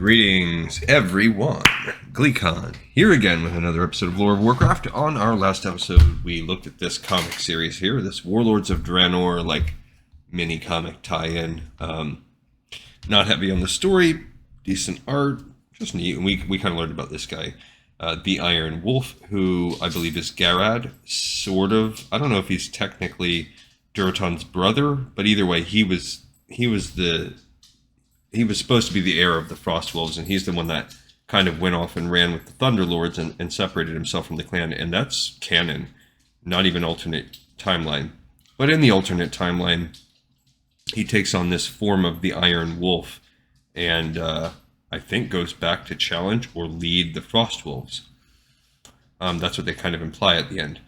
Greetings, everyone. GleeCon here again with another episode of Lore of Warcraft. On our last episode, we looked at this comic series here, this Warlords of Draenor, like mini comic tie-in. Not heavy on the story, decent art, just neat. And we kind of learned about this guy, the Iron Wolf, who I believe is Garad, sort of. I don't know if he's technically Duraton's brother, but either way, he was supposed to be the heir of the Frostwolves, and he's the one that kind of went off and ran with the Thunderlords and separated himself from the clan, and that's canon, not even alternate timeline. But in the alternate timeline, he takes on this form of the Iron Wolf, and I think goes back to challenge or lead the Frostwolves. That's what they kind of imply at the end.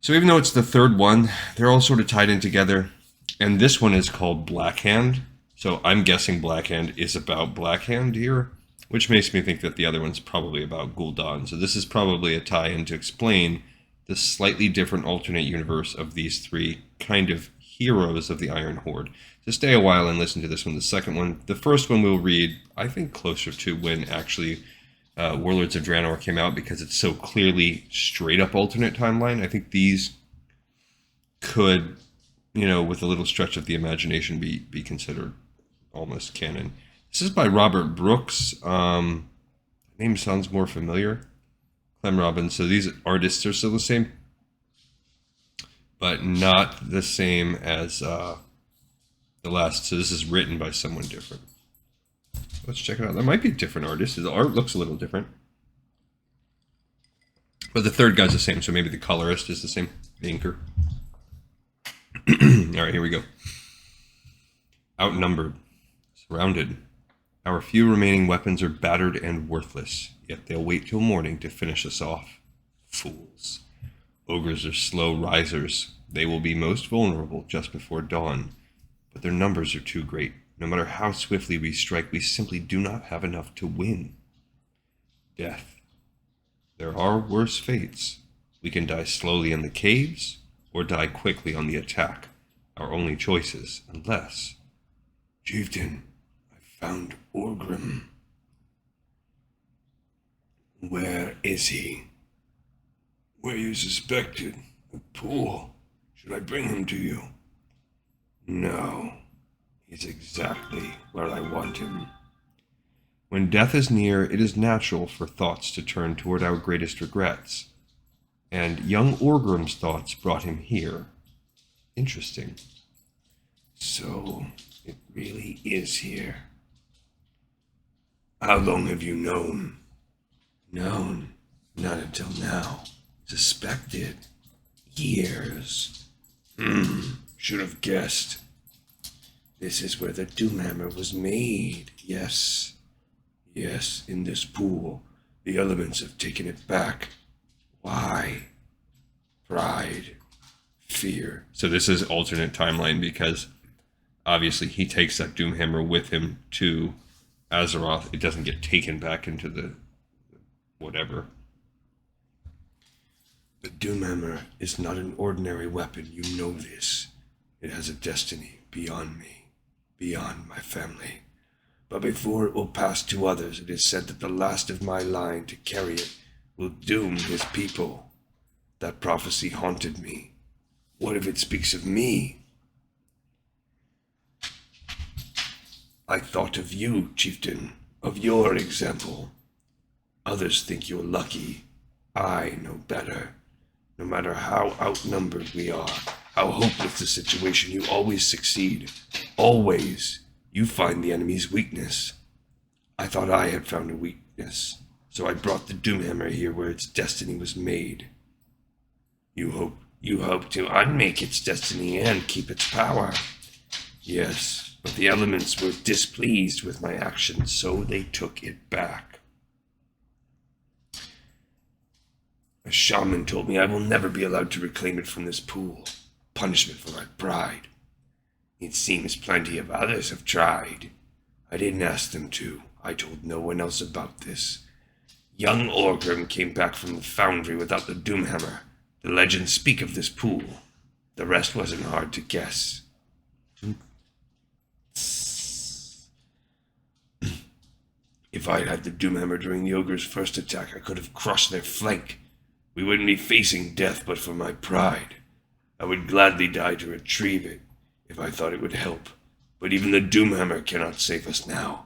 So even though it's the third one, they're all sort of tied in together, and this one is called Blackhand. So I'm guessing Blackhand is about Blackhand here, which makes me think that the other one's probably about Gul'dan. So this is probably a tie-in to explain the slightly different alternate universe of these three kind of heroes of the Iron Horde. So stay a while and listen to this one. The second one, the first one we'll read, I think closer to when actually Warlords of Draenor came out, because it's so clearly straight up alternate timeline. I think these could, with a little stretch of the imagination, be considered almost canon. This is by Robert Brooks. Name sounds more familiar. Clem Robbins. So these artists are still the same, but not the same as the last. So this is written by someone different. Let's check it out. There might be a different artist. The art looks a little different, but the third guy's the same. So maybe the colorist is the same. The inker. All right, here we go. Outnumbered. Surrounded. Our few remaining weapons are battered and worthless, yet they'll wait till morning to finish us off. Fools. Ogres are slow risers. They will be most vulnerable just before dawn, but their numbers are too great. No matter how swiftly we strike, we simply do not have enough to win. Death. There are worse fates. We can die slowly in the caves, or die quickly on the attack. Our only choices, unless... Chieftain, I found Orgrim. Where is he? Where you suspected. The pool. Should I bring him to you? No. He's exactly where I want him. When death is near, it is natural for thoughts to turn toward our greatest regrets. And young Orgrim's thoughts brought him here. Interesting. So, it really is here. How long have you known? Known? Not until now. Suspected? Years. Should have guessed. This is where the Doomhammer was made. Yes. Yes, in this pool. The elements have taken it back. Why? Pride. Fear. So this is alternate timeline because obviously he takes that Doomhammer with him to Azeroth. It doesn't get taken back into the whatever. The Doomhammer is not an ordinary weapon. You know this. It has a destiny beyond me, beyond my family. But before it will pass to others, it is said that the last of my line to carry it will doom his people. That prophecy haunted me. What if it speaks of me? I thought of you, chieftain, of your example. Others think you're lucky. I know better. No matter how outnumbered we are, how hopeless the situation, you always succeed. Always. You find the enemy's weakness. I thought I had found a weakness, so I brought the Doomhammer here where its destiny was made. You hope to unmake its destiny and keep its power. Yes, but the elements were displeased with my actions, so they took it back. A shaman told me I will never be allowed to reclaim it from this pool. Punishment for my pride. It seems plenty of others have tried. I didn't ask them to. I told no one else about this. Young Orgrim came back from the foundry without the Doomhammer. The legends speak of this pool. The rest wasn't hard to guess. If I had the Doomhammer during the ogre's first attack, I could have crushed their flank. We wouldn't be facing death but for my pride. I would gladly die to retrieve it, if I thought it would help. But even the Doomhammer cannot save us now.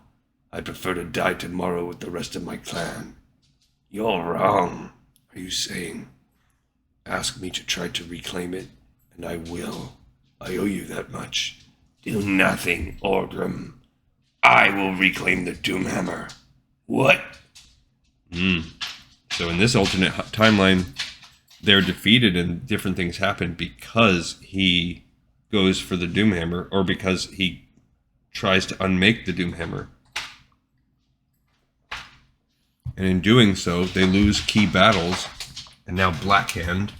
I prefer to die tomorrow with the rest of my clan. You're wrong, are you saying? Ask me to try to reclaim it, and I will. I owe you that much. Do nothing, Orgrim. I will reclaim the Doomhammer. What? So in this alternate timeline, they're defeated and different things happen because he goes for the Doomhammer, or because he tries to unmake the Doomhammer. And in doing so, they lose key battles, and now Blackhand,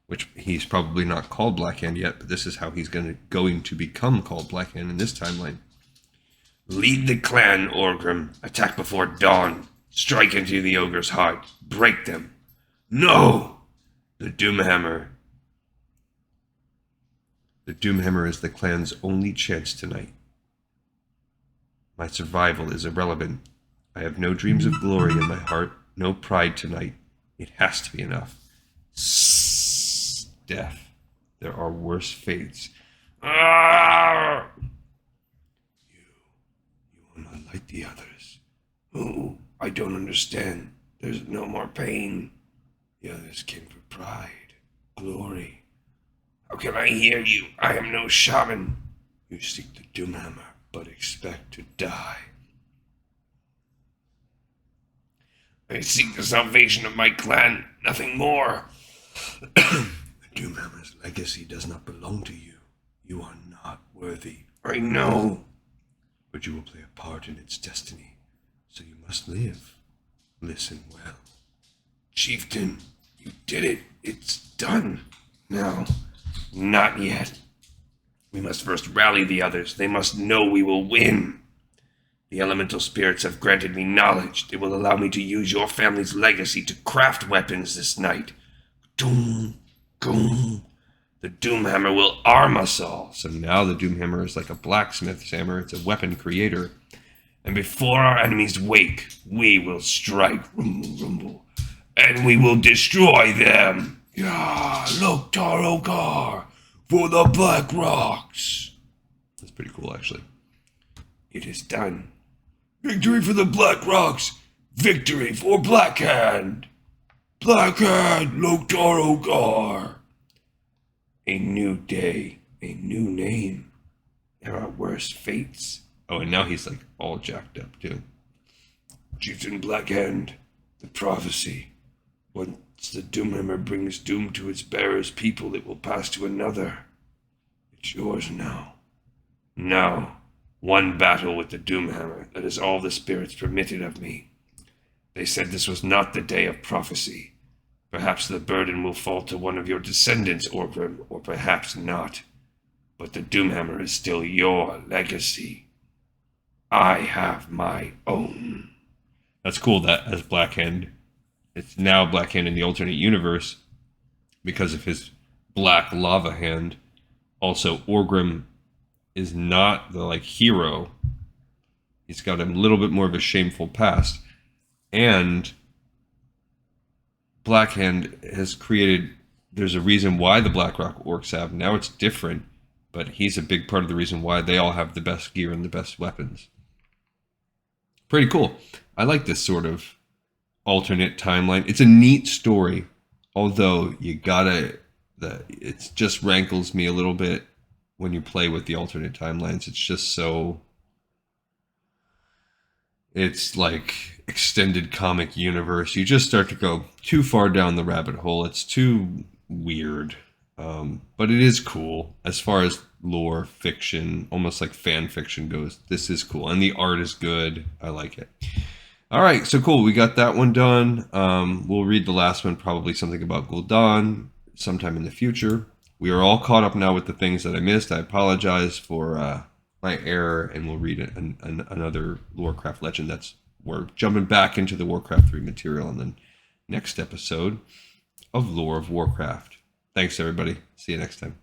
which he's probably not called Blackhand yet, but this is how he's going to become called Blackhand in this timeline. Lead the clan, Orgrim. Attack before dawn. Strike into the ogre's heart. Break them. No! The Doomhammer. The Doomhammer is the clan's only chance tonight. My survival is irrelevant. I have no dreams of glory in my heart, no pride tonight. It has to be enough. Death. There are worse fates. Ah! You are not like the others. Oh, I don't understand. There's no more pain. The others came for pride, glory. How can I hear you? I am no shaman. You seek the Doomhammer, but expect to die. I seek the salvation of my clan, nothing more. The Doomhammer's legacy does not belong to you. You are not worthy. I know. But you will play a part in its destiny, so you must live. Listen well. Chieftain, you did it. It's done. Now, not yet. We must first rally the others. They must know we will win. The elemental spirits have granted me knowledge. They will allow me to use your family's legacy to craft weapons this night. Doom, doom. The Doomhammer will arm us all. So now the Doomhammer is like a blacksmith's hammer. It's a weapon creator. And before our enemies wake, we will strike, rumble, rumble, and we will destroy them. Yeah, look, Tarogar, for the Black Rocks. That's pretty cool, actually. It is done. Victory for the Black Rocks. Victory for Blackhand. Blackhand, look, Tarogar. A new day, a new name. There are worse fates. Oh, and now he's like all jacked up too. Chieftain Blackhand, the prophecy. Once the Doomhammer brings doom to its bearer's people, it will pass to another. It's yours now. Now, one battle with the Doomhammer. That is all the spirits permitted of me. They said this was not the day of prophecy. Perhaps the burden will fall to one of your descendants, Orgrim, or perhaps not. But the Doomhammer is still your legacy. I have my own. That's cool that as Blackhand, it's now Blackhand in the alternate universe because of his black lava hand. Also, Orgrim is not the hero. He's got a little bit more of a shameful past. And Blackhand has created, there's a reason why the Blackrock orcs have. Now it's different, but he's a big part of the reason why they all have the best gear and the best weapons. Pretty cool. I like this sort of alternate timeline. It's a neat story, although it just rankles me a little bit when you play with the alternate timelines. It's just so, it's like extended comic universe. You just start to go too far down the rabbit hole. It's too weird. But it is cool as far as lore fiction, almost like fan fiction goes. This is cool. And the art is good. I like it. All right. So cool. We got that one done. We'll read the last one, probably something about Gul'dan sometime in the future. We are all caught up now with the things that I missed. I apologize for my error, and we'll read another Warcraft legend. We're jumping back into the Warcraft 3 material in the next episode of Lore of Warcraft. Thanks, everybody. See you next time.